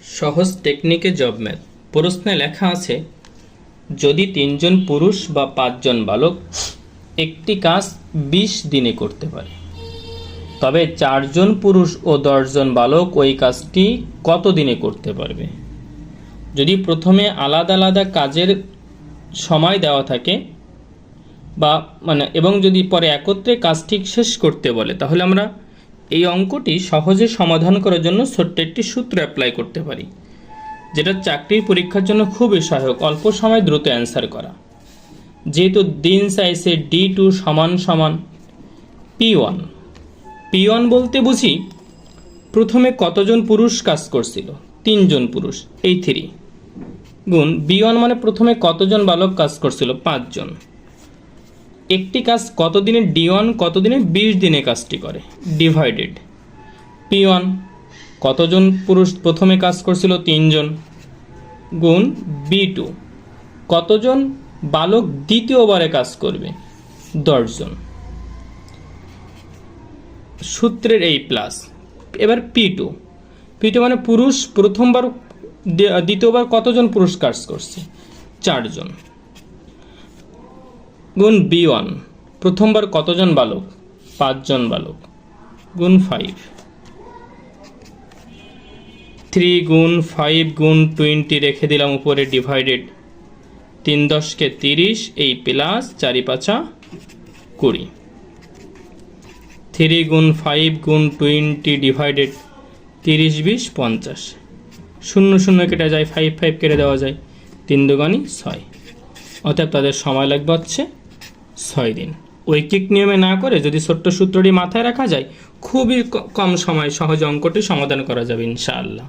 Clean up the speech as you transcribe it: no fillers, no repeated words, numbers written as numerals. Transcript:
সহজ টেকনিকে job math প্রশ্নে লেখা আছে, যদি 3 জন পুরুষ বা 5 জন বালক একটি কাজ 20 দিনে করতে পারে, তবে 4 জন পুরুষ ও 10 জন বালক ওই কাজটি কত দিনে করতে পারবে। যদি প্রথমে আলাদা আলাদা কাজের সময় দেওয়া থাকে বা এবং যদি পরে একত্রে কাজটি শেষ করতে বলে, তাহলে আমরা এই অঙ্কটি সহজে সমাধান করার জন্য ছোট্ট একটি সূত্র অ্যাপ্লাই করতে পারি, যেটা চাকরির পরীক্ষার জন্য খুবই সহায়ক, অল্প সময় দ্রুত অ্যান্সার করা। যেহেতু দিন চাইছে D2 সমান সমান P1, P1 বলতে বুঝি প্রথমে কতজন পুরুষ কাজ করছিল, 3 জন পুরুষ, এই 3 গুণ B1 মানে প্রথমে কতজন বালক কাজ করছিল, 5 জন। একটি কাজ কত দিনে D1 কত দিনে 20 দিনে কাজটি করে, ডিভাইডেড P1 কতজন পুরুষ প্রথমে কাজ করছিল, 3 জন, গুণ B2 কতজন বালক দ্বিতীয়বারে কাজ করবে, 10 জন। সূত্রের এই প্লাস, এবার P2 মানে পুরুষ প্রথমবার দ্বিতীয়বার কতজন পুরুষ কাজ করছে, 4 জন, গুণ B1 প্রথমবার কতজন বালক, 5 জন বালক, গুণ 5, 3 গুণ 5 গুণ 20 রেখে দিলাম উপরে, ডিভাইডেড 3 10 কে 30, এই প্লাস 4 5 20, 3 গুণ 5 গুণ 20 ডিভাইডেড 30 20 50, 0 0 কেটে যায়, 5 5 কেটে দেওয়া যায়, 3 দুগুণে 6, অতএব তাদের সময় লাগবে হচ্ছে 6 দিন। ঐকিক নিয়মে না করে যদি ছোট্ট সূত্রটি মাথায় রাখা যায়, খুবই কম সময় সহজে অঙ্কটি সমাধান করা যাবে ইনশাআল্লাহ।